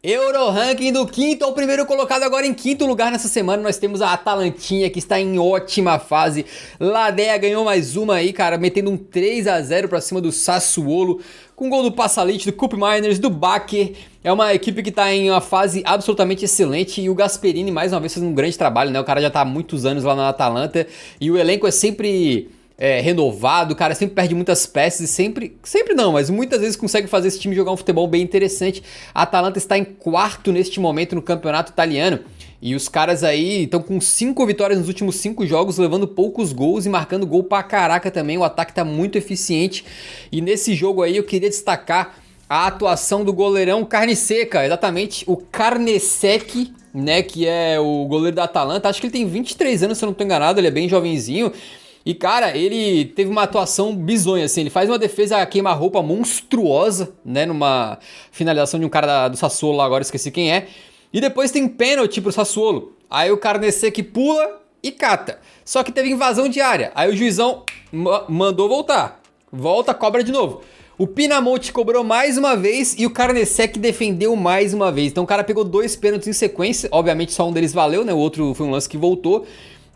Euroranking do quinto ao primeiro colocado, agora em quinto lugar nessa semana nós temos a Atalantinha, que está em ótima fase. Ladea ganhou mais uma aí, cara, metendo um 3-0 pra cima do Sassuolo, com gol do Passalit, do Cup Miners, do Bakker. É uma equipe que tá em uma fase absolutamente excelente e o Gasperini mais uma vez fazendo um grande trabalho, né? O cara já tá há muitos anos lá na Atalanta e o elenco é sempre renovado, o cara sempre perde muitas peças e sempre não, mas muitas vezes consegue fazer esse time jogar um futebol bem interessante. A Atalanta está em quarto neste momento no campeonato italiano e os caras aí estão com 5 vitórias nos últimos 5 jogos, levando poucos gols e marcando gol pra caraca também. O ataque tá muito eficiente e nesse jogo aí eu queria destacar a atuação do goleirão Carne Seca, exatamente, o Carnesecchi, né, que é o goleiro da Atalanta. Acho que ele tem 23 anos, se eu não tô enganado, ele é bem jovenzinho. E, cara, ele teve uma atuação bizonha, assim, ele faz uma defesa queima-roupa monstruosa, né, numa finalização de um cara do Sassuolo lá, agora esqueci quem é. E depois tem pênalti pro Sassuolo. Aí o Carnesecchi pula e cata. Só que teve invasão de área. Aí o juizão mandou voltar. Volta, cobra de novo. O Pinamonti cobrou mais uma vez e o Carnesecchi defendeu mais uma vez. Então o cara pegou 2 pênaltis em sequência. Obviamente só um deles valeu, né? O outro foi um lance que voltou.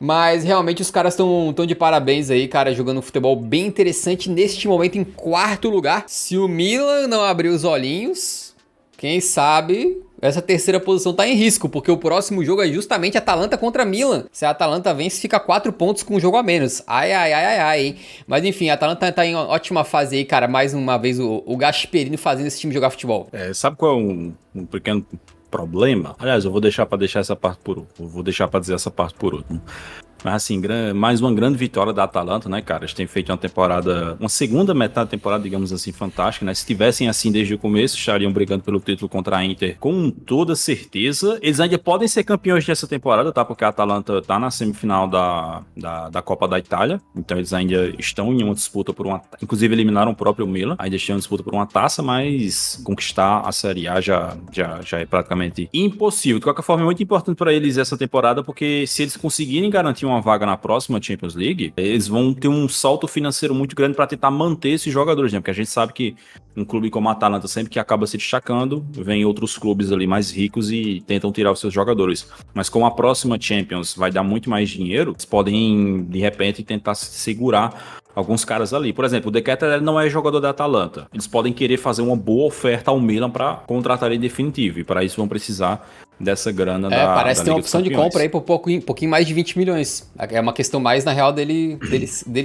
Mas realmente os caras estão de parabéns aí, cara, jogando um futebol bem interessante neste momento em quarto lugar. Se o Milan não abrir os olhinhos, quem sabe essa terceira posição tá em risco, porque o próximo jogo é justamente Atalanta contra Milan. Se a Atalanta vence, fica 4 pontos com um jogo a menos. Ai, ai, ai, ai, ai, hein? Mas enfim, a Atalanta tá em ótima fase aí, cara. Mais uma vez o Gasperini fazendo esse time jogar futebol. Sabe qual é um pequeno problema? Aliás, eu vou deixar pra deixar essa parte por último. Vou deixar pra dizer essa parte por último. Mas assim, mais uma grande vitória da Atalanta, né, cara? Eles têm feito uma temporada, uma segunda metade da temporada, digamos assim, fantástica, né? Se tivessem assim desde o começo, estariam brigando pelo título contra a Inter com toda certeza. Eles ainda podem ser campeões dessa temporada, tá? Porque a Atalanta tá na semifinal da Copa da Itália, então eles ainda estão em uma disputa por uma... Inclusive eliminaram o próprio Milan, ainda estão em disputa por uma taça, mas conquistar a Série A já é praticamente impossível. De qualquer forma, é muito importante para eles essa temporada, porque se eles conseguirem garantir uma vaga na próxima Champions League, eles vão ter um salto financeiro muito grande para tentar manter esses jogadores, né? Porque a gente sabe que um clube como a Atalanta, sempre que acaba se destacando, vem outros clubes ali mais ricos e tentam tirar os seus jogadores. Mas como a próxima Champions vai dar muito mais dinheiro, eles podem, de repente, tentar segurar alguns caras ali. Por exemplo, o De Ketelaere não é jogador da Atalanta. Eles podem querer fazer uma boa oferta ao Milan para contratar ele definitivo, e para isso vão precisar dessa grana parece da ter uma Liga dos opção de Campeões. compra aí por pouquinho mais de 20 milhões. É uma questão mais, na real, dele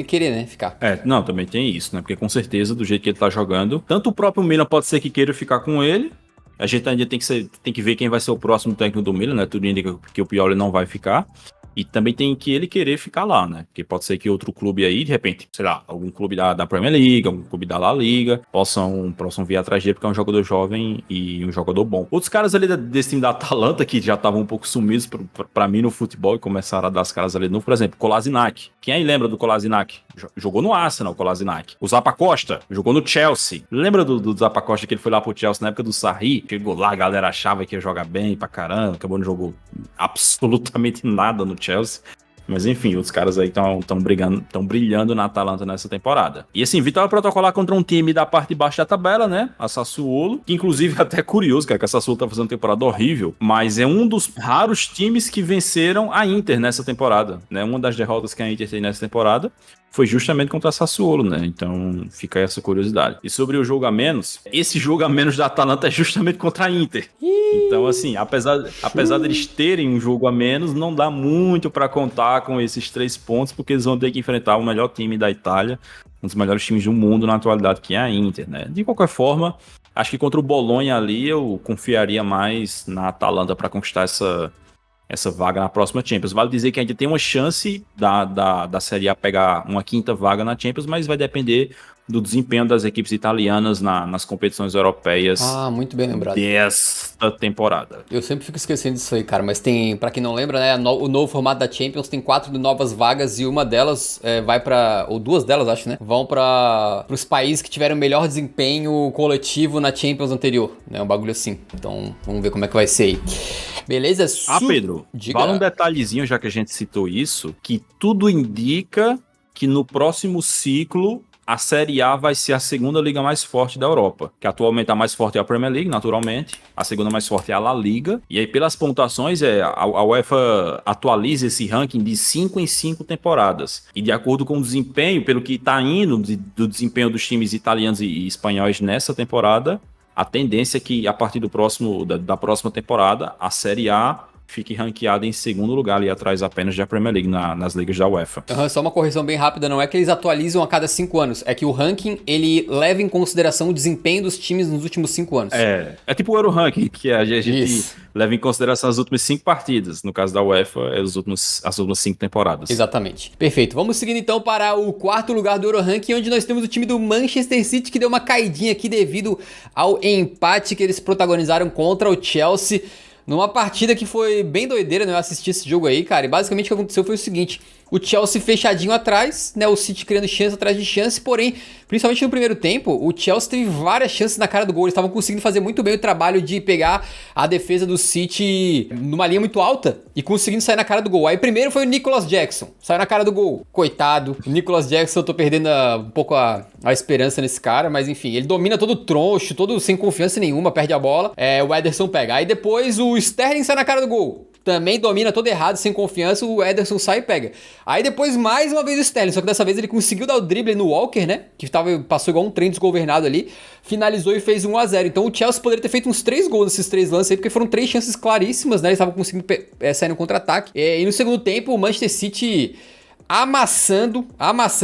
querer, né, ficar. Não, também tem isso, né? Porque com certeza, do jeito que ele tá jogando, tanto o próprio Milan pode ser que queira ficar com ele. A gente ainda tem que ver quem vai ser o próximo técnico do Milan, né? Tudo indica que o Pioli não vai ficar. E também tem que ele querer ficar lá, né? Porque pode ser que outro clube aí, de repente, sei lá, algum clube da Premier League, algum clube da La Liga, possam vir atrás dele, porque é um jogador jovem e um jogador bom. Outros caras ali desse time da Atalanta, que já estavam um pouco sumidos pra mim no futebol e começaram a dar as caras ali de novo, por exemplo, Kolasinac. Quem aí lembra do Kolasinac? Jogou no Arsenal, Kolasinac. O Zappacosta jogou no Chelsea. Lembra do Zappacosta, que ele foi lá pro Chelsea na época do Sarri? Chegou lá, a galera achava que ia jogar bem pra caramba, acabou não jogou absolutamente nada no Chelsea. Mas enfim, os caras aí estão brilhando na Atalanta nessa temporada. E assim, vitória protocolar contra um time da parte de baixo da tabela, né? A Sassuolo, que inclusive é até curioso, cara, que a Sassuolo tá fazendo uma temporada horrível, mas é um dos raros times que venceram a Inter nessa temporada, né? Uma das derrotas que a Inter tem nessa temporada foi justamente contra a Sassuolo, né? Então fica essa curiosidade. E sobre o jogo a menos, esse jogo a menos da Atalanta é justamente contra a Inter. Então assim, apesar deles terem um jogo a menos, não dá muito pra contar com esses 3 pontos, porque eles vão ter que enfrentar o melhor time da Itália, um dos melhores times do mundo na atualidade, que é a Inter, né? De qualquer forma, acho que contra o Bolonha ali eu confiaria mais na Atalanta para conquistar essa vaga na próxima Champions. Vale dizer que a gente tem uma chance da Série A pegar uma 5ª vaga na Champions, mas vai depender do desempenho das equipes italianas nas competições europeias. Muito bem lembrado. Desta temporada. Eu sempre fico esquecendo disso aí, cara, mas tem, pra quem não lembra, né, o novo formato da Champions tem 4 novas vagas e uma delas vai pra, ou 2 delas, acho, né, vão pros países que tiveram melhor desempenho coletivo na Champions anterior, né, um bagulho assim. Então, vamos ver como é que vai ser aí. Beleza? Pedro, fala um detalhezinho, já que a gente citou isso, que tudo indica que no próximo ciclo a Série A vai ser a segunda liga mais forte da Europa, que atualmente a mais forte é a Premier League, naturalmente, a segunda mais forte é a La Liga, e aí pelas pontuações a UEFA atualiza esse ranking de 5 em 5 temporadas, e de acordo com o desempenho, pelo que está indo do desempenho dos times italianos e espanhóis nessa temporada, a tendência é que a partir da próxima temporada, a Série A fique ranqueada em segundo lugar, ali atrás apenas da Premier League nas ligas da UEFA. Só uma correção bem rápida, não é que eles atualizam a cada 5 anos, é que o ranking, ele leva em consideração o desempenho dos times nos últimos 5 anos. É tipo o Euro-Ranking, que a gente leva em consideração as últimas 5 partidas. No caso da UEFA, é as últimas 5 temporadas. Exatamente. Perfeito. Vamos seguindo então para o quarto lugar do Euro-Ranking, onde nós temos o time do Manchester City, que deu uma caidinha aqui devido ao empate que eles protagonizaram contra o Chelsea. Numa partida que foi bem doideira, né? Eu assisti esse jogo aí, cara. E basicamente o que aconteceu foi o seguinte: o Chelsea fechadinho atrás, né? O City criando chance atrás de chance, porém, principalmente no primeiro tempo, o Chelsea teve várias chances na cara do gol. Eles estavam conseguindo fazer muito bem o trabalho de pegar a defesa do City numa linha muito alta e conseguindo sair na cara do gol. Aí primeiro foi o Nicolas Jackson, saiu na cara do gol. Coitado. O Nicolas Jackson, eu tô perdendo um pouco a esperança nesse cara, mas enfim, ele domina todo troncho, todo sem confiança nenhuma, perde a bola. O Ederson pega. Aí depois o Sterling sai na cara do gol. Também domina todo errado, sem confiança, o Ederson sai e pega. Aí depois mais uma vez o Sterling, só que dessa vez ele conseguiu dar o drible no Walker, né? Que passou igual um trem desgovernado ali, finalizou e fez 1-0. Então o Chelsea poderia ter feito uns 3 gols nesses 3 lances aí, porque foram 3 chances claríssimas, né? Eles estavam conseguindo sair no contra-ataque. E no segundo tempo o Manchester City amassando,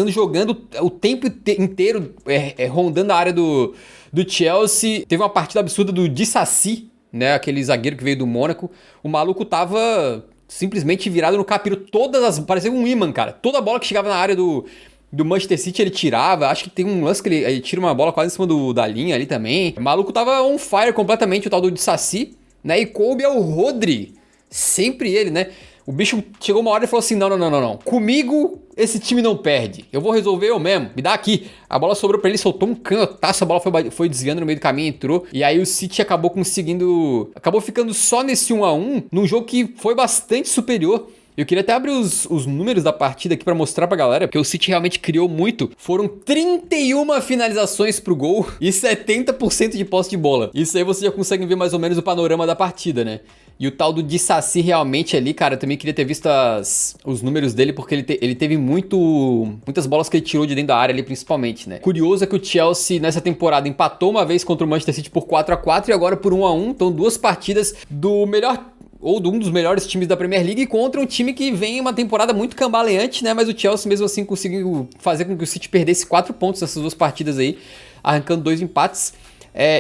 jogando o tempo inteiro, rondando a área do Chelsea. Teve uma partida absurda do Disasi, né, aquele zagueiro que veio do Mônaco. O maluco tava simplesmente virado no capiroto. Parecia um imã, cara. Toda bola que chegava na área do Manchester City ele tirava. Acho que tem um lance que ele tira uma bola quase em cima da linha ali também. O maluco tava on fire completamente, o tal do Disasi, né? E coube ao Rodri. Sempre ele, né? O bicho chegou uma hora e falou assim: não. Comigo esse time não perde. Eu vou resolver eu mesmo. Me dá aqui. A bola sobrou pra ele, soltou um canhotaço, a bola foi desviando no meio do caminho, entrou. E aí o City acabou ficando só nesse 1-1, num jogo que foi bastante superior. Eu queria até abrir os números da partida aqui pra mostrar pra galera, porque o City realmente criou muito. Foram 31 finalizações pro gol e 70% de posse de bola. Isso aí você já consegue ver mais ou menos o panorama da partida, né? E o tal do Disasi realmente ali, cara, eu também queria ter visto os números dele, porque ele teve muitas bolas que ele tirou de dentro da área ali, principalmente, né? Curioso é que o Chelsea, nessa temporada, empatou uma vez contra o Manchester City por 4-4 e agora por 1-1. Então, 2 partidas do melhor ou de um dos melhores times da Premier League contra um time que vem em uma temporada muito cambaleante, né? Mas o Chelsea mesmo assim conseguiu fazer com que o City perdesse 4 pontos nessas 2 partidas aí, arrancando 2 empates.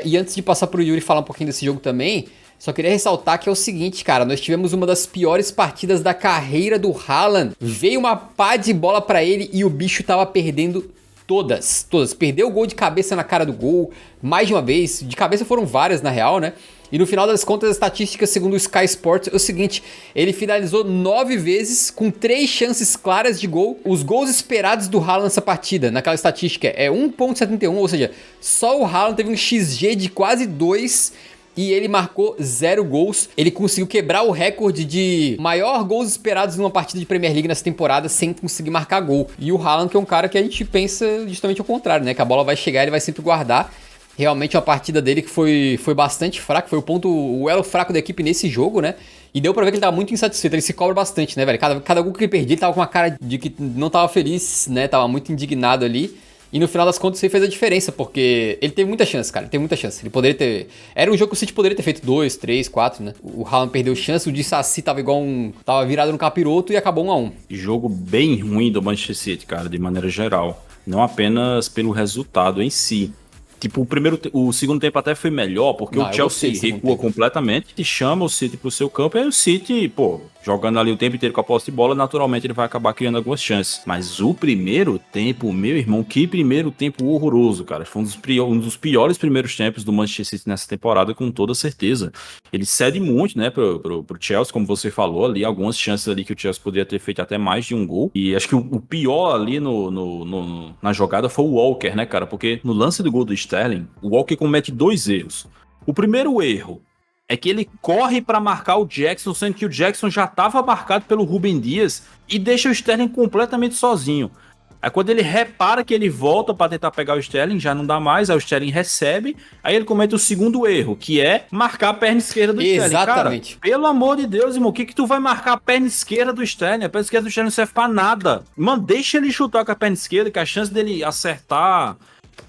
E antes de passar pro Yuri falar um pouquinho desse jogo também, só queria ressaltar que é o seguinte, cara, nós tivemos uma das piores partidas da carreira do Haaland. Veio uma pá de bola pra ele e o bicho tava perdendo todas. Perdeu o gol de cabeça na cara do gol, mais de uma vez. De cabeça foram várias, na real, né? E no final das contas, as estatísticas, segundo o Sky Sports, é o seguinte: ele finalizou 9 vezes, com 3 chances claras de gol. Os gols esperados do Haaland nessa partida, naquela estatística, é 1.71, ou seja, só o Haaland teve um XG de quase 2 e ele marcou 0 gols. Ele conseguiu quebrar o recorde de maior gols esperados numa partida de Premier League nessa temporada sem conseguir marcar gol. E o Haaland, que é um cara que a gente pensa justamente ao contrário, né? Que a bola vai chegar e ele vai sempre guardar. Realmente uma partida dele que foi bastante fraca, foi o elo fraco da equipe nesse jogo, né? E deu pra ver que ele tava muito insatisfeito, ele se cobra bastante, né, velho? Cada gol que ele perdia, ele tava com uma cara de que não tava feliz, né? Tava muito indignado ali. E no final das contas isso aí fez a diferença, porque ele teve muita chance, cara. Ele teve muita chance. Ele poderia ter... Era um jogo que o City poderia ter feito 2, 3, 4, né? O Haaland perdeu chance, o Disasi tava tava virado no capiroto e acabou 1-1. Jogo bem ruim do Manchester City, cara, de maneira geral. Não apenas pelo resultado em si. Tipo, o segundo tempo até foi melhor, porque o Chelsea recua completamente e chama o City pro seu campo, e aí o City, jogando ali o tempo inteiro com a posse de bola, naturalmente ele vai acabar criando algumas chances. Mas o primeiro tempo, meu irmão, que primeiro tempo horroroso, cara. Foi um dos piores primeiros tempos do Manchester City nessa temporada, com toda certeza. Ele cede muito, né, pro Chelsea, como você falou ali, algumas chances ali que o Chelsea poderia ter feito até mais de um gol. E acho que o pior ali na jogada foi o Walker, né, cara? Porque no lance do gol do Sterling, o Walker comete 2 erros. O primeiro erro é que ele corre para marcar o Jackson, sendo que o Jackson já estava marcado pelo Rúben Dias e deixa o Sterling completamente sozinho. Aí quando ele repara que ele volta pra tentar pegar o Sterling, já não dá mais, aí o Sterling recebe, aí ele comete o segundo erro, que é marcar a perna esquerda do Sterling. Exatamente. Cara, pelo amor de Deus, irmão, o que tu vai marcar a perna esquerda do Sterling? A perna esquerda do Sterling não serve pra nada. Mano, deixa ele chutar com a perna esquerda, que a chance dele acertar,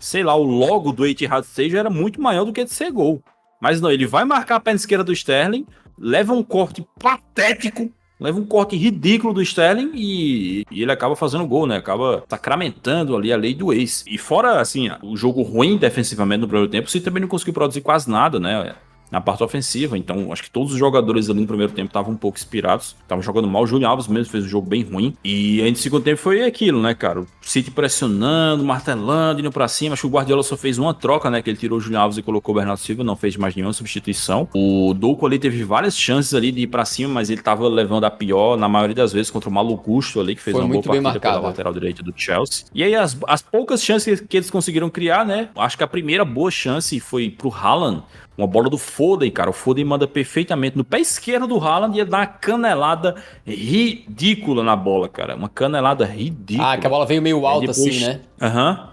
sei lá, o logo do Etihad Stadium era muito maior do que de ser gol. Mas não, ele vai marcar a perna esquerda do Sterling, leva um corte patético, leva um corte ridículo do Sterling e ele acaba fazendo gol, né? Acaba sacramentando ali a lei do ex. E fora, assim, o jogo ruim defensivamente no primeiro tempo, você também não conseguiu produzir quase nada, né? Na parte ofensiva, então acho que todos os jogadores ali no primeiro tempo estavam um pouco inspirados, estavam jogando mal. O Julian Alves mesmo fez um jogo bem ruim, e aí no segundo tempo foi aquilo, né, cara, o City pressionando, martelando, indo pra cima. Acho que o Guardiola só fez uma troca, né, que ele tirou o Julian Alves e colocou o Bernardo Silva, não fez mais nenhuma substituição. O Douko ali teve várias chances ali de ir pra cima, mas ele tava levando a pior na maioria das vezes contra o Malo Gusto ali, que fez uma boa partida pela lateral direita do Chelsea. E aí as poucas chances que eles conseguiram criar, né, acho que a primeira boa chance foi pro Haaland, uma bola do Foden, cara. O Foden manda perfeitamente no pé esquerdo do Haaland e ele dá uma canelada ridícula na bola, cara. Uma canelada ridícula. Ah, que a bola veio meio alta depois, assim, né? Aham.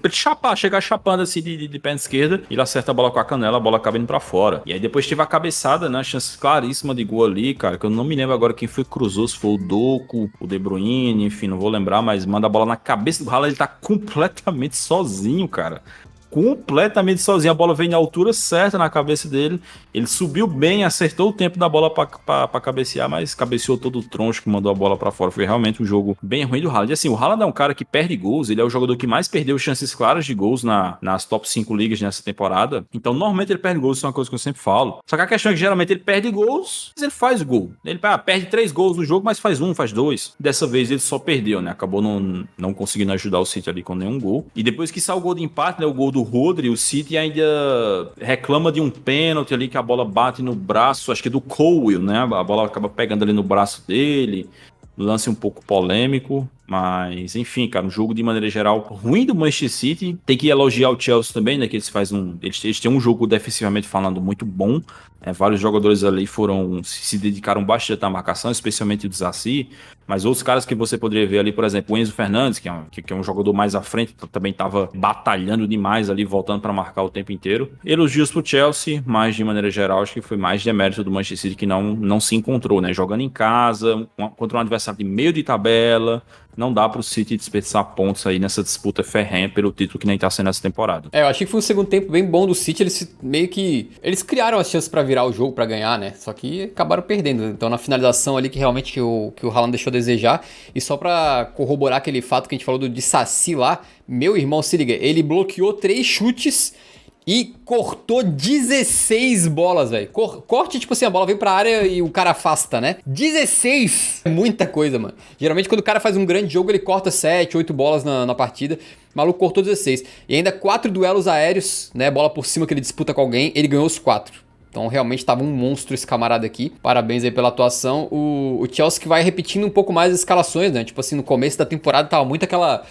Pra chapar, chegar chapando assim de perna esquerda, ele acerta a bola com a canela, a bola acaba indo pra fora. E aí depois teve a cabeçada, né? Chance claríssima de gol ali, cara, que eu não me lembro agora quem foi que cruzou, se foi o Doku, o De Bruyne, enfim, não vou lembrar, mas manda a bola na cabeça do Haaland, ele tá completamente sozinho, cara. Completamente sozinho, a bola veio na altura certa na cabeça dele, ele subiu bem, acertou o tempo da bola pra cabecear, mas cabeceou todo o troncho que mandou a bola pra fora. Foi realmente um jogo bem ruim do Haaland. E assim, o Haaland é um cara que perde gols, ele é o jogador que mais perdeu chances claras de gols nas top 5 ligas nessa temporada, então normalmente ele perde gols, isso é uma coisa que eu sempre falo. Só que a questão é que geralmente ele perde gols, mas ele faz gol, ele perde 3 gols no jogo, mas faz 1, faz 2. Dessa vez ele só perdeu, né, acabou não conseguindo ajudar o City ali com nenhum gol. E depois que saiu o gol de empate, né, o gol do Rodri, o City ainda reclama de um pênalti ali, que a bola bate no braço, acho que do Colwill, né? A bola acaba pegando ali no braço dele, lance um pouco polêmico, mas enfim, cara, um jogo de maneira geral ruim do Manchester City. Tem que elogiar o Chelsea também, né? Que eles têm um jogo defensivamente falando muito bom. Vários jogadores ali se dedicaram bastante à marcação, especialmente o Disasi, mas outros caras que você poderia ver ali, por exemplo, o Enzo Fernandes, que é um jogador mais à frente, também estava batalhando demais ali, voltando para marcar o tempo inteiro. Elogios pro Chelsea, mas de maneira geral acho que foi mais demérito do Manchester City, que não se encontrou, né? Jogando em casa, contra um adversário de meio de tabela, não dá pro City desperdiçar pontos aí nessa disputa ferrenha pelo título que nem tá sendo essa temporada. Eu achei que foi um segundo tempo bem bom do City, eles criaram as chances pra virar o jogo, pra ganhar, né? Só que acabaram perdendo. Então na finalização ali que realmente que o Haaland deixou a desejar. E só pra corroborar aquele fato que a gente falou do Disasi lá, meu irmão, se liga, ele bloqueou 3 chutes e cortou 16 bolas, velho. Corte, tipo assim, a bola veio pra área e o cara afasta, né? 16! É muita coisa, mano. Geralmente quando o cara faz um grande jogo, ele corta 7, 8 bolas na partida. O maluco cortou 16. E ainda 4 duelos aéreos, né? Bola por cima que ele disputa com alguém, ele ganhou os 4. Então realmente tava um monstro esse camarada aqui. Parabéns aí pela atuação. O Chelsea que vai repetindo um pouco mais as escalações, né? Tipo assim, no começo da temporada tava muito aquela...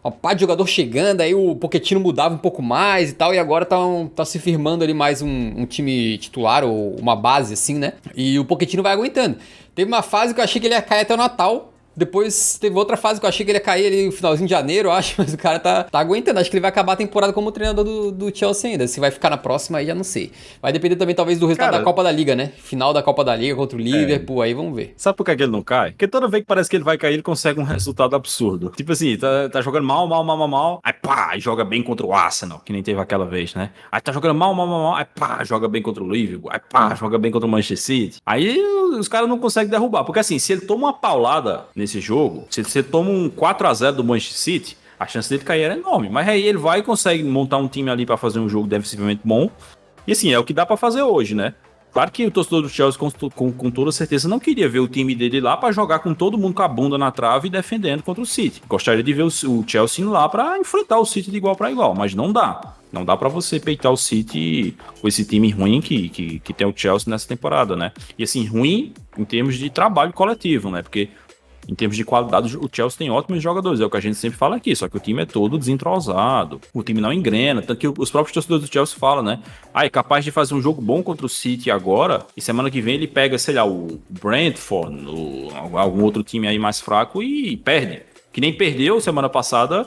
uma pá de jogador chegando, aí o Pochettino mudava um pouco mais e tal, e agora tá se firmando ali mais um time titular, ou uma base assim, né? E o Pochettino vai aguentando. Teve uma fase que eu achei que ele ia cair até o Natal, depois teve outra fase que eu achei que ele ia cair ali no finalzinho de janeiro, eu acho, mas o cara tá aguentando. Acho que ele vai acabar a temporada como treinador do Chelsea ainda. Se vai ficar na próxima aí, já não sei. Vai depender também, talvez, do resultado da Copa da Liga, né? Final da Copa da Liga contra o Liverpool, aí vamos ver. Sabe por que ele não cai? Porque toda vez que parece que ele vai cair, ele consegue um resultado absurdo. Tipo assim, tá jogando mal, aí pá, joga bem contra o Arsenal, que nem teve aquela vez, né? Aí tá jogando mal, aí pá, joga bem contra o Liverpool, aí pá, joga bem contra o Manchester City. Aí os caras não conseguem derrubar, porque assim, se ele toma uma paulada nesse jogo, se você toma um 4-0 do Manchester City, a chance dele cair era enorme. Mas aí ele vai e consegue montar um time ali pra fazer um jogo defensivamente bom. E assim, é o que dá pra fazer hoje, né? Claro que o torcedor do Chelsea, com toda certeza, não queria ver o time dele lá pra jogar com todo mundo com a bunda na trave e defendendo contra o City. Gostaria de ver o Chelsea indo lá pra enfrentar o City de igual pra igual, mas não dá. Não dá pra você peitar o City com esse time ruim que tem o Chelsea nessa temporada, né? E assim, ruim em termos de trabalho coletivo, né? Porque em termos de qualidade, o Chelsea tem ótimos jogadores, é o que a gente sempre fala aqui, só que o time é todo desentrosado, o time não engrena, tanto que os próprios torcedores do Chelsea falam, né? É capaz de fazer um jogo bom contra o City agora, e semana que vem ele pega, sei lá, o Brentford, algum outro time aí mais fraco e perde. Que nem perdeu semana passada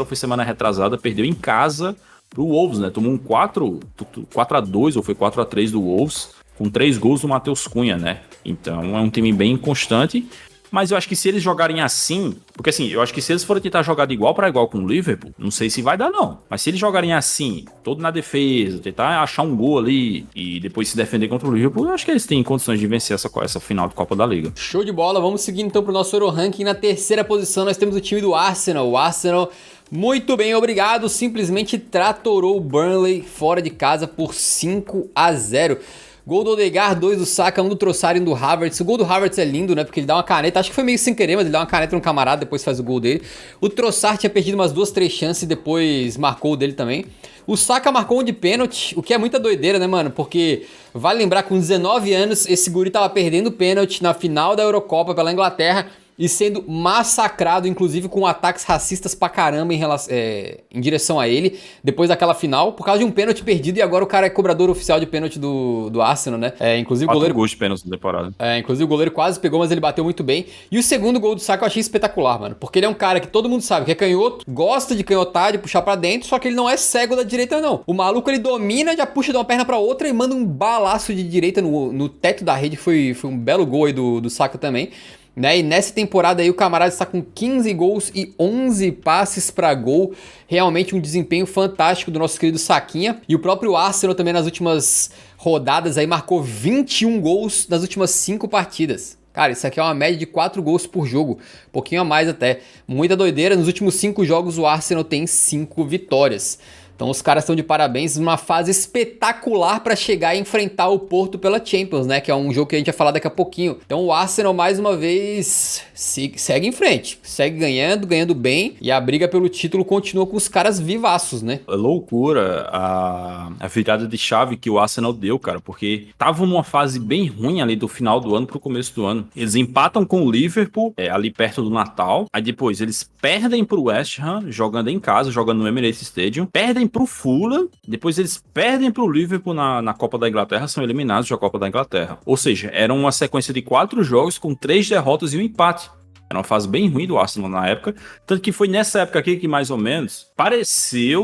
foi semana retrasada, perdeu em casa pro Wolves, né? Tomou um 4-2 ou foi 4-3 do Wolves, com 3 gols do Matheus Cunha, né? Então é um time bem constante. Mas eu acho que se eles jogarem assim... Porque assim, eu acho que se eles forem tentar jogar de igual para igual com o Liverpool, não sei se vai dar não. Mas se eles jogarem assim, todo na defesa, tentar achar um gol ali e depois se defender contra o Liverpool, eu acho que eles têm condições de vencer essa final de Copa da Liga. Show de bola, vamos seguir então pro nosso Euro Ranking. Na terceira posição nós temos o time do Arsenal. O Arsenal, muito bem, obrigado, simplesmente tratorou o Burnley fora de casa por 5-0. Gol do Odegaard, 2 do Saka, 1 do Trossard e 1 do Havertz. O gol do Havertz é lindo, né? Porque ele dá uma caneta, acho que foi meio sem querer, mas ele dá uma caneta no camarada, depois faz o gol dele. O Trossard tinha perdido umas 2, 3 chances e depois marcou o dele também. O Saka marcou um de pênalti, o que é muita doideira, né, mano? Porque vale lembrar que com 19 anos, esse guri tava perdendo pênalti na final da Eurocopa pela Inglaterra e sendo massacrado, inclusive com ataques racistas pra caramba em direção a ele, depois daquela final, por causa de um pênalti perdido, e agora o cara é cobrador oficial de pênalti do Arsenal, né? Inclusive o goleiro... gols de pênalti na temporada. Inclusive o goleiro quase pegou, mas ele bateu muito bem. E o segundo gol do Saka eu achei espetacular, mano, porque ele é um cara que todo mundo sabe que é canhoto, gosta de canhotar, de puxar pra dentro, só que ele não é cego da direita, não. O maluco, ele domina, já puxa de uma perna pra outra e manda um balaço de direita no teto da rede. Foi um belo gol aí do Saka também. Né? E nessa temporada aí o camarada está com 15 gols e 11 passes para gol. Realmente um desempenho fantástico do nosso querido Saquinha. E o próprio Arsenal também nas últimas rodadas aí marcou 21 gols nas últimas 5 partidas. Cara, isso aqui é uma média de 4 gols por jogo, um pouquinho a mais até. Muita doideira, nos últimos 5 jogos o Arsenal tem 5 vitórias. Então os caras estão de parabéns, uma fase espetacular para chegar e enfrentar o Porto pela Champions, né? Que é um jogo que a gente vai falar daqui a pouquinho. Então o Arsenal, mais uma vez, segue em frente. Segue ganhando bem. E a briga pelo título continua com os caras vivaços, né? É loucura a virada de chave que o Arsenal deu, cara. Porque estavam numa fase bem ruim ali do final do ano pro começo do ano. Eles empatam com o Liverpool, ali perto do Natal. Aí depois eles perdem pro West Ham, jogando em casa, jogando no Emirates Stadium. Perdem pro Fulham, depois eles perdem pro Liverpool na Copa da Inglaterra, são eliminados da Copa da Inglaterra. Ou seja, era uma sequência de 4 jogos com 3 derrotas e um empate. Era uma fase bem ruim do Arsenal na época, tanto que foi nessa época aqui que mais ou menos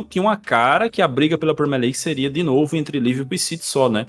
tinha uma cara que a briga pela Premier League seria de novo entre Liverpool e City só, né?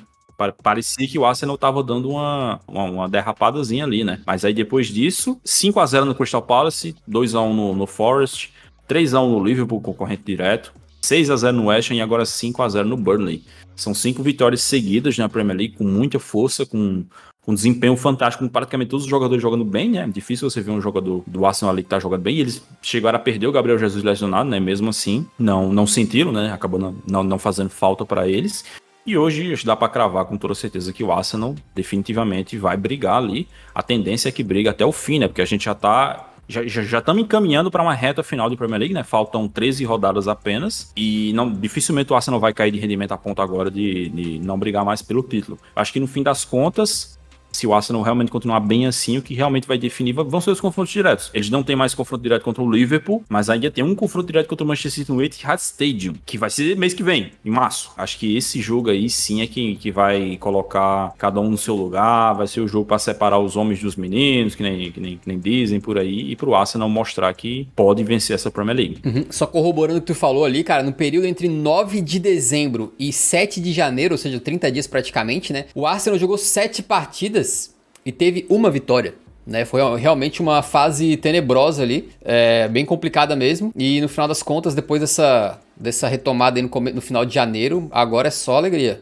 Parecia que o Arsenal tava dando uma derrapadazinha ali, né? Mas aí depois disso, 5-0 no Crystal Palace, 2-1 no Forest, 3-1 no Liverpool, concorrente direto, 6-0 no West Ham e agora 5-0 no Burnley. São 5 vitórias seguidas na Premier League, com muita força, com desempenho fantástico, com praticamente todos os jogadores jogando bem, né? É difícil você ver um jogador do Arsenal ali que tá jogando bem. E eles chegaram a perder o Gabriel Jesus lesionado, né? Mesmo assim, não sentiram, né? Acabou não fazendo falta para eles. E hoje dá para cravar com toda certeza que o Arsenal definitivamente vai brigar ali. A tendência é que briga até o fim, né? Porque a gente já estamos encaminhando para uma reta final de Premier League, né? Faltam 13 rodadas apenas e dificilmente o Arsenal vai cair de rendimento a ponto agora de não brigar mais pelo título. Acho que no fim das contas, se o Arsenal realmente continuar bem assim, o que realmente vai definir vão ser os confrontos diretos. Eles não têm mais confronto direto contra o Liverpool, mas ainda tem um confronto direto contra o Manchester City no Etihad Stadium, que vai ser mês que vem, em março. Acho que esse jogo aí sim é que vai colocar cada um no seu lugar, vai ser o jogo para separar os homens dos meninos, que nem dizem por aí, e pro Arsenal mostrar que pode vencer essa Premier League. Só corroborando o que tu falou ali, cara, no período entre 9 de dezembro e 7 de janeiro, ou seja, 30 dias praticamente, né? O Arsenal jogou 7 partidas e teve uma vitória, né? Foi realmente uma fase tenebrosa ali, bem complicada mesmo. E no final das contas, depois dessa retomada aí no final de janeiro, agora é só alegria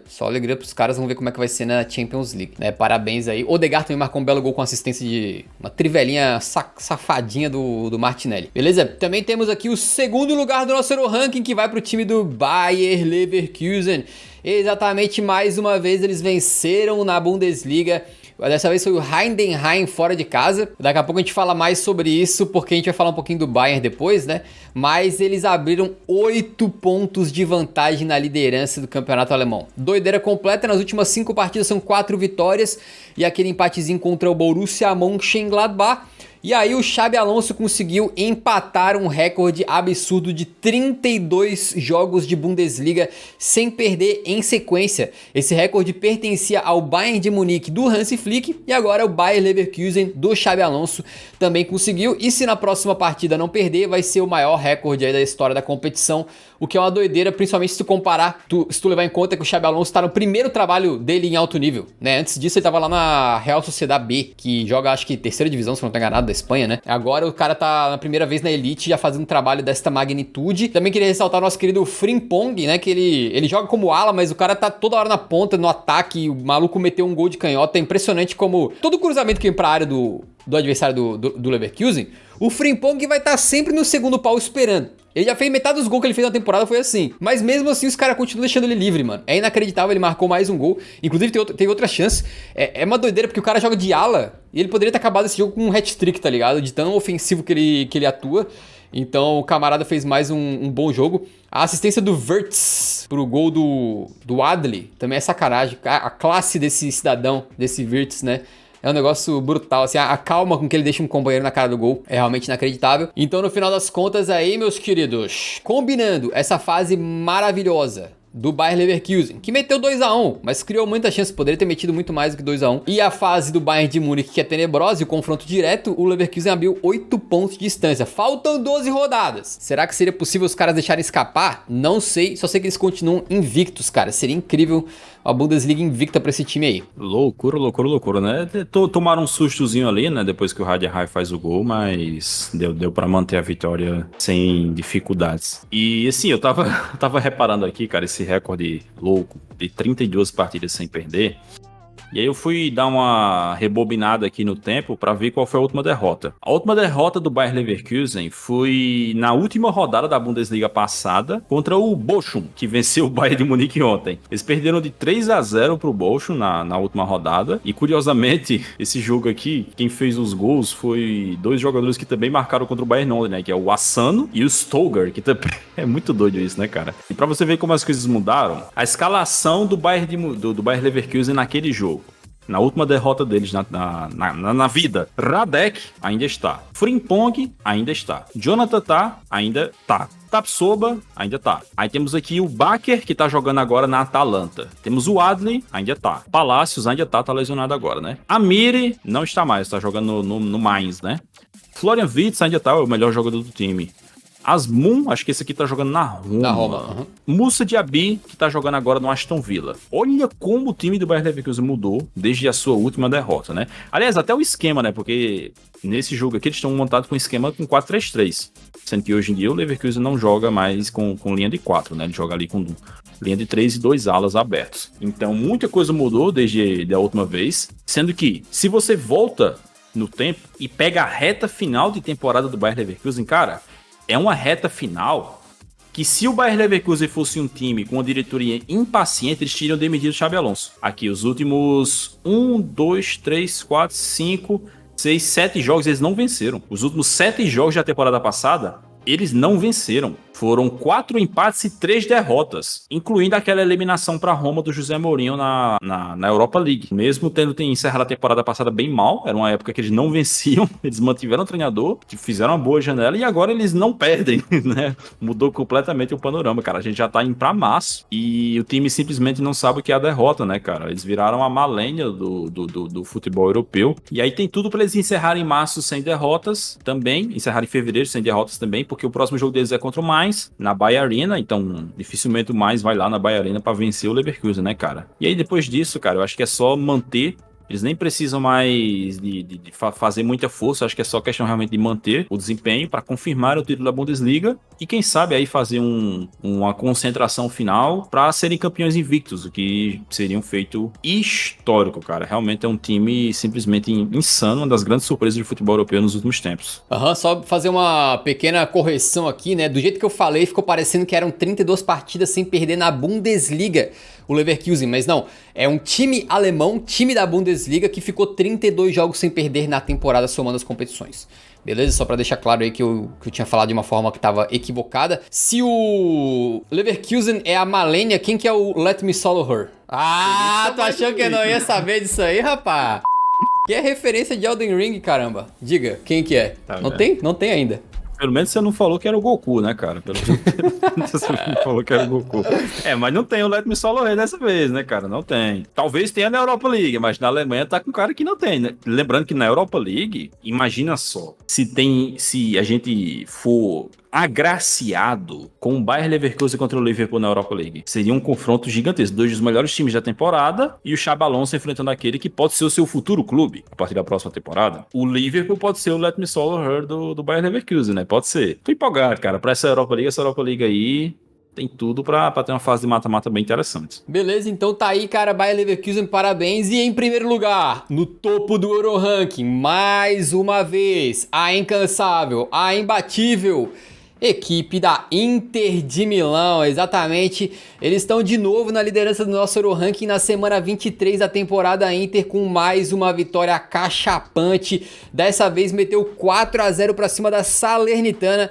pros caras. Vamos ver como é que vai ser na Champions League, né? Parabéns aí. O Odegaard também marcou um belo gol com assistência de uma trivelinha safadinha do Martinelli. Beleza? Também temos aqui o segundo lugar do nosso Euro Ranking, que vai pro time do Bayer Leverkusen. Exatamente, mais uma vez eles venceram na Bundesliga. Dessa vez foi o Heidenheim fora de casa. Daqui a pouco a gente fala mais sobre isso, porque a gente vai falar um pouquinho do Bayern depois, né? Mas eles abriram 8 pontos de vantagem na liderança do campeonato alemão. Doideira completa, nas últimas 5 partidas são 4 vitórias e aquele empatezinho contra o Borussia Mönchengladbach. E aí o Xabi Alonso conseguiu empatar um recorde absurdo de 32 jogos de Bundesliga sem perder em sequência. Esse recorde pertencia ao Bayern de Munique do Hansi Flick e agora o Bayer Leverkusen do Xabi Alonso também conseguiu. E se na próxima partida não perder, vai ser o maior recorde aí da história da competição, o que é uma doideira, principalmente se tu comparar, se tu levar em conta que o Xabi Alonso tá no primeiro trabalho dele em alto nível, né? Antes disso ele tava lá na Real Sociedad B, que joga acho que terceira divisão, se não tô enganado, da Espanha, né? Agora o cara tá na primeira vez na Elite, já fazendo um trabalho desta magnitude. Também queria ressaltar o nosso querido Frimpong, né? Que ele joga como ala, mas o cara tá toda hora na ponta, no ataque, o maluco meteu um gol de canhota. É impressionante como todo cruzamento que vem pra área do adversário do Leverkusen, o Frimpong vai estar sempre no segundo pau esperando. Ele já fez metade dos gols que ele fez na temporada, foi assim. Mas mesmo assim, os caras continuam deixando ele livre, mano. É inacreditável, ele marcou mais um gol. Inclusive, teve outra chance. É uma doideira, porque o cara joga de ala e ele poderia ter acabado esse jogo com um hat-trick, tá ligado? De tão ofensivo que ele atua. Então, o camarada fez mais um bom jogo. A assistência do Wirtz pro gol do Adli também é sacanagem. A classe desse cidadão, desse Wirtz, né? É um negócio brutal, assim, a calma com que ele deixa um companheiro na cara do gol é realmente inacreditável. Então, no final das contas aí, meus queridos, combinando essa fase maravilhosa do Bayer Leverkusen, que meteu 2-1, mas criou muita chance, poderia ter metido muito mais do que 2-1. E a fase do Bayern de Munique, que é tenebrosa, e o confronto direto, o Leverkusen abriu 8 pontos de distância. Faltam 12 rodadas. Será que seria possível os caras deixarem escapar? Não sei, só sei que eles continuam invictos, cara. Seria incrível a Bundesliga invicta pra esse time aí. Loucura, né? Tomaram um sustozinho ali, né? Depois que o Radihai faz o gol, mas deu pra manter a vitória sem dificuldades. E assim, eu tava reparando aqui, cara, esse recorde louco de 32 partidas sem perder. E aí eu fui dar uma rebobinada aqui no tempo para ver qual foi a última derrota. A última derrota do Bayer Leverkusen foi na última rodada da Bundesliga passada contra o Bochum, que venceu o Bayern de Munique ontem. Eles perderam de 3-0 pro Bochum na última rodada. E curiosamente, esse jogo aqui, quem fez os gols foi dois jogadores que também marcaram contra o Bayern Londres, né? Que é o Asano e o Stoger, que também é muito doido isso, né, cara? E pra você ver como as coisas mudaram, a escalação do Bayer Leverkusen naquele jogo. Na última derrota deles na vida, Radek ainda está. Frimpong ainda está. Jonathan Tah ainda tá. Tapsoba ainda tá. Aí temos aqui o Bakker, que tá jogando agora na Atalanta. Temos o Adli, ainda tá. Palacios ainda tá lesionado agora, né? Amiri não está mais, tá jogando no Mainz, né? Florian Wirtz ainda tá, é o melhor jogador do time. Asmun, acho que esse aqui tá jogando na Roma. Na Roma, uhum. Moussa Diaby, que tá jogando agora no Aston Villa. Olha como o time do Bayer Leverkusen mudou desde a sua última derrota, né? Aliás, até o esquema, né? Porque nesse jogo aqui eles estão montados com um esquema com 4-3-3. Sendo que hoje em dia o Leverkusen não joga mais com linha de 4, né? Ele joga ali com linha de 3 e 2 alas abertos. Então, muita coisa mudou desde a última vez. Sendo que, se você volta no tempo e pega a reta final de temporada do Bayer Leverkusen, cara... É uma reta final que, se o Bayer Leverkusen fosse um time com uma diretoria impaciente, eles teriam demitido o Xabi Alonso. Aqui, os últimos 1, 2, 3, 4, 5, 6, 7 jogos, eles não venceram. Os últimos 7 jogos da temporada passada, eles não venceram. Foram 4 empates e 3 derrotas, incluindo aquela eliminação para Roma do José Mourinho na Europa League. Mesmo tendo encerrado a temporada passada bem mal, era uma época que eles não venciam, eles mantiveram o treinador, fizeram uma boa janela e agora eles não perdem, né? Mudou completamente o panorama, cara. A gente já tá indo pra março e o time simplesmente não sabe o que é a derrota, né, cara? Eles viraram a malênia do futebol europeu. E aí tem tudo para eles encerrarem março sem derrotas também, encerrarem fevereiro sem derrotas também, porque o próximo jogo deles é contra o Mainz, na Bayer Arena, então dificilmente o Mainz vai lá na Bayer Arena pra vencer o Leverkusen, né, cara? E aí depois disso, cara, eu acho que é só manter. Eles nem precisam mais de fazer muita força, acho que é só questão realmente de manter o desempenho para confirmar o título da Bundesliga e quem sabe aí fazer uma concentração final para serem campeões invictos, o que seria um feito histórico, cara. Realmente é um time simplesmente insano, uma das grandes surpresas do futebol europeu nos últimos tempos. Só fazer uma pequena correção aqui, né? Do jeito que eu falei, ficou parecendo que eram 32 partidas sem perder na Bundesliga, o Leverkusen, mas não, é um time alemão, time da Bundesliga, que ficou 32 jogos sem perder na temporada somando as competições. Beleza? Só pra deixar claro aí que eu tinha falado de uma forma que tava equivocada. Se o Leverkusen é a Malenia, quem que é o Let Me Swallow Her? Ah, tu achou que eu não ia saber disso aí, rapaz? Que é referência de Elden Ring, caramba. Diga, quem que é? Tá Não vendo? tem? Não tem ainda. Pelo menos você não falou que era o Goku, né, cara? Pelo menos você não falou que era o Goku. Mas não tem o Let Me Solo Rei dessa vez, né, cara? Não tem. Talvez tenha na Europa League, mas na Alemanha tá com cara que não tem, né? Lembrando que na Europa League, imagina só, se a gente for agraciado com o Bayer Leverkusen contra o Liverpool na Europa League. Seria um confronto gigantesco. 2 dos melhores times da temporada e o Xabi Alonso enfrentando aquele que pode ser o seu futuro clube a partir da próxima temporada. O Liverpool pode ser o Let Me Solo Her do Bayer Leverkusen, né? Pode ser. Tô empolgado, cara. Pra essa Europa League aí tem tudo pra ter uma fase de mata-mata bem interessante. Beleza, então tá aí, cara, Bayer Leverkusen, parabéns. E em primeiro lugar, no topo do Euro Ranking, mais uma vez, a incansável, a imbatível equipe da Inter de Milão, exatamente. Eles estão de novo na liderança do nosso Euro Ranking na semana 23 da temporada. A Inter com mais uma vitória cachapante. Dessa vez meteu 4-0 pra cima da Salernitana.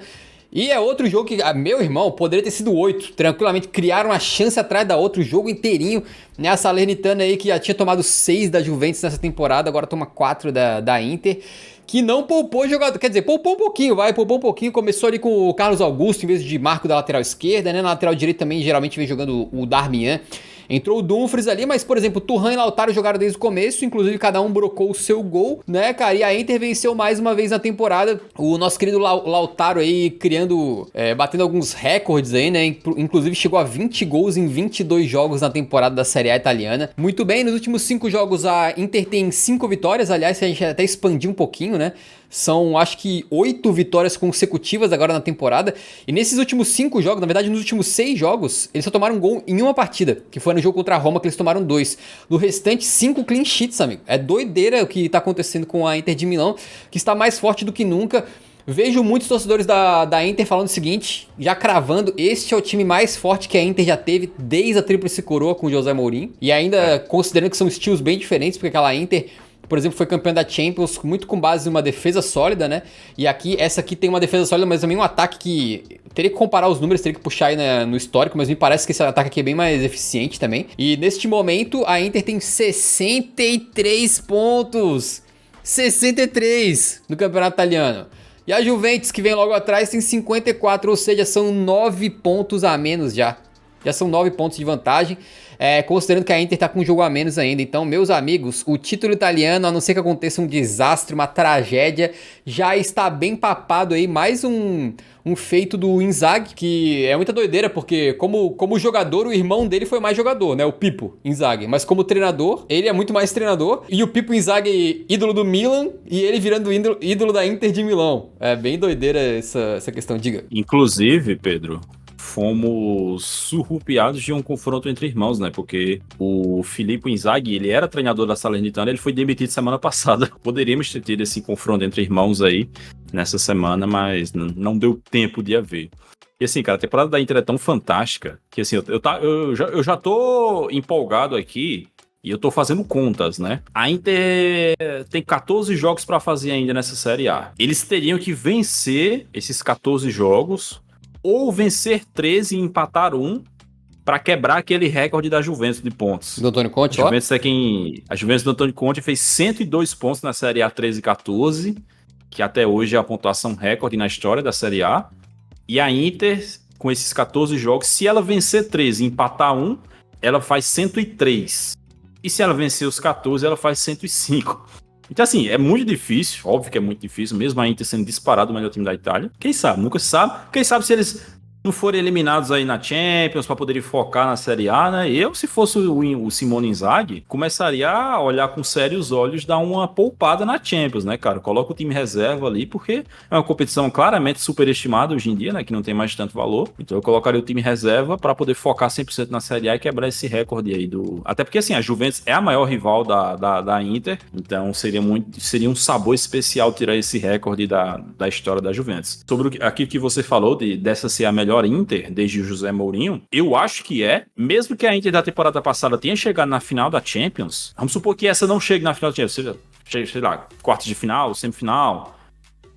E é outro jogo que, meu irmão, poderia ter sido 8. Tranquilamente criaram uma chance atrás da outra, o jogo inteirinho. Né? A Salernitana aí que já tinha tomado 6 da Juventus nessa temporada, agora toma 4 da Inter. Que não poupou jogador, quer dizer, poupou um pouquinho, começou ali com o Carlos Augusto em vez de Marco da lateral esquerda, né, na lateral direita também geralmente vem jogando o Darmian, entrou o Dumfries ali, mas por exemplo, Thuram e Lautaro jogaram desde o começo, inclusive cada um brocou o seu gol, né, cara, e a Inter venceu mais uma vez na temporada, o nosso querido Lautaro aí criando, batendo alguns recordes aí, né, inclusive chegou a 20 gols em 22 jogos na temporada da Série A italiana, muito bem, nos últimos 5 jogos a Inter tem 5 vitórias, aliás, se a gente até expandir um pouquinho, né, são acho que 8 vitórias consecutivas agora na temporada. E nesses últimos 5 jogos, na verdade nos últimos 6 jogos, eles só tomaram um gol em uma partida, que foi no jogo contra a Roma que eles tomaram 2. No restante 5 clean sheets, amigo. É doideira o que tá acontecendo com a Inter de Milão, que está mais forte do que nunca. Vejo muitos torcedores da Inter falando o seguinte, já cravando, este é o time mais forte que a Inter já teve desde a Tríplice Coroa com o José Mourinho. E ainda considerando que são estilos bem diferentes, porque aquela Inter, por exemplo, foi campeã da Champions muito com base em uma defesa sólida, né? E aqui, essa aqui tem uma defesa sólida, mas também um ataque que... Teria que comparar os números, teria que puxar aí no histórico, mas me parece que esse ataque aqui é bem mais eficiente também. E neste momento, a Inter tem 63 pontos. 63 no campeonato italiano. E a Juventus, que vem logo atrás, tem 54, ou seja, são 9 pontos a menos já. Já são 9 pontos de vantagem, considerando que a Inter tá com um jogo a menos ainda. Então, meus amigos, o título italiano, a não ser que aconteça um desastre, uma tragédia, já está bem papado aí. Mais um feito do Inzaghi, que é muita doideira, porque como jogador, o irmão dele foi mais jogador, né? O Pippo Inzaghi. Mas como treinador, ele é muito mais treinador. E o Pippo Inzaghi, ídolo do Milan, e ele virando ídolo da Inter de Milão. É bem doideira essa questão, diga. Inclusive, Pedro, fomos surrupiados de um confronto entre irmãos, né? Porque o Filippo Inzaghi, ele era treinador da Salernitana, ele foi demitido semana passada. Poderíamos ter tido esse confronto entre irmãos aí nessa semana, mas não deu tempo de haver. E assim, cara, a temporada da Inter é tão fantástica que assim, eu já tô empolgado aqui e eu tô fazendo contas, né? A Inter tem 14 jogos pra fazer ainda nessa Série A. Eles teriam que vencer esses 14 jogos ou vencer 13 e empatar 1 para quebrar aquele recorde da Juventus de pontos. Do Antônio Conte, a Juventus do Antônio Conte fez 102 pontos na Série A 13 e 14, que até hoje é a pontuação recorde na história da Série A. E a Inter, com esses 14 jogos, se ela vencer 13 e empatar 1, ela faz 103. E se ela vencer os 14, ela faz 105. Então, assim, é muito difícil, óbvio que é muito difícil, mesmo a Inter sendo disparado o melhor time da Itália. Quem sabe? Nunca se sabe. Quem sabe se eles não forem eliminados aí na Champions para poderem focar na Série A, né? Eu, se fosse o Simone Inzaghi, começaria a olhar com sérios olhos, dar uma poupada na Champions, né, cara? Coloca o time reserva ali, porque é uma competição claramente superestimada hoje em dia, né? Que não tem mais tanto valor. Então eu colocaria o time reserva para poder focar 100% na Série A e quebrar esse recorde aí do... Até porque, assim, a Juventus é a maior rival da Inter, então seria um sabor especial tirar esse recorde da história da Juventus. Sobre aquilo que você falou, dessa ser a melhor Inter desde o José Mourinho, eu acho que mesmo que a Inter da temporada passada tenha chegado na final da Champions, vamos supor que essa não chegue na final da Champions, seja, sei lá, quartos de final, semifinal,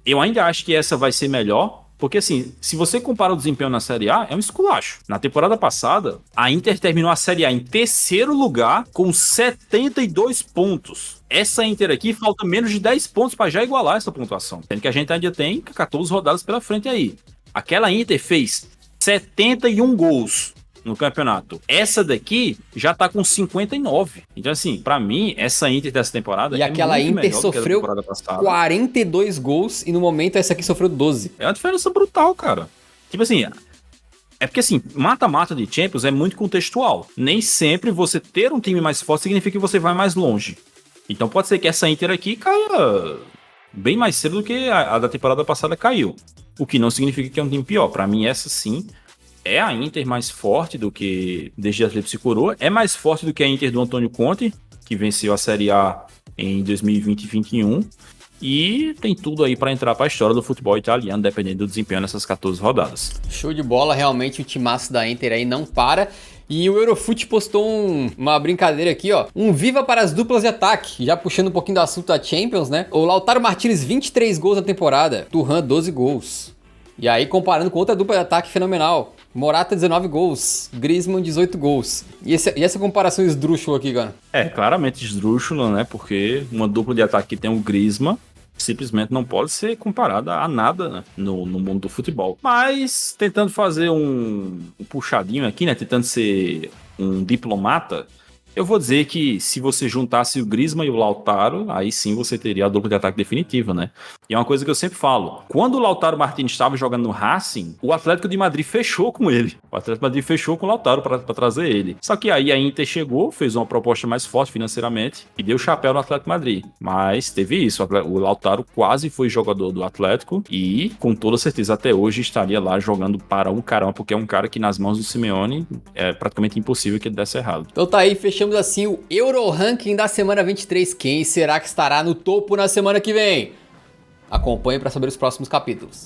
eu ainda acho que essa vai ser melhor Porque assim, se você compara o desempenho na Série A, é um esculacho. Na temporada passada, a Inter terminou a Série A em terceiro lugar com 72 pontos. Essa Inter aqui falta menos de 10 pontos para já igualar essa pontuação. Sendo que a gente ainda tem 14 rodadas pela frente aí. Aquela Inter fez 71 gols no campeonato. Essa daqui já tá com 59. Então, assim, pra mim, essa Inter dessa temporada e aquela muito Inter melhor sofreu do que a temporada passada. 42 gols e no momento essa aqui sofreu 12. É uma diferença brutal, cara. Tipo assim, é porque assim, mata-mata de Champions é muito contextual. Nem sempre você ter um time mais forte significa que você vai mais longe. Então pode ser que essa Inter aqui caia bem mais cedo do que a da temporada passada caiu. O que não significa que é um time pior. Pra mim, essa sim é a Inter mais forte do que desde a Tríplice Coroa. É mais forte do que a Inter do Antônio Conte, que venceu a Série A em 2020 e 2021. E tem tudo aí pra entrar pra história do futebol italiano, dependendo do desempenho nessas 14 rodadas. Show de bola, realmente o timaço da Inter aí não para. E o Eurofut postou uma brincadeira aqui, ó. Um viva para as duplas de ataque. Já puxando um pouquinho do assunto da Champions, né? O Lautaro Martinez, 23 gols na temporada. Thuram, 12 gols. E aí, comparando com outra dupla de ataque fenomenal. Morata, 19 gols. Griezmann, 18 gols. E essa comparação esdrúxula aqui, cara? É, claramente esdrúxula, né? Porque uma dupla de ataque que tem o Griezmann simplesmente não pode ser comparada a nada, né? no mundo do futebol. Mas, tentando fazer um puxadinho aqui, né? Tentando ser um diplomata, eu vou dizer que se você juntasse o Griezmann e o Lautaro, aí sim você teria a dupla de ataque definitiva, né? E é uma coisa que eu sempre falo. Quando o Lautaro Martínez estava jogando no Racing, o Atlético de Madrid fechou com ele. O Atlético de Madrid fechou com o Lautaro para trazer ele. Só que aí a Inter chegou, fez uma proposta mais forte financeiramente e deu chapéu no Atlético de Madrid. Mas teve isso, o Lautaro quase foi jogador do Atlético e com toda certeza até hoje estaria lá jogando para um caramba, porque é um cara que nas mãos do Simeone é praticamente impossível que ele desse errado. Então tá aí, fechamos assim o Euro Ranking da semana 23. Quem será que estará no topo na semana que vem? Acompanhe para saber os próximos capítulos.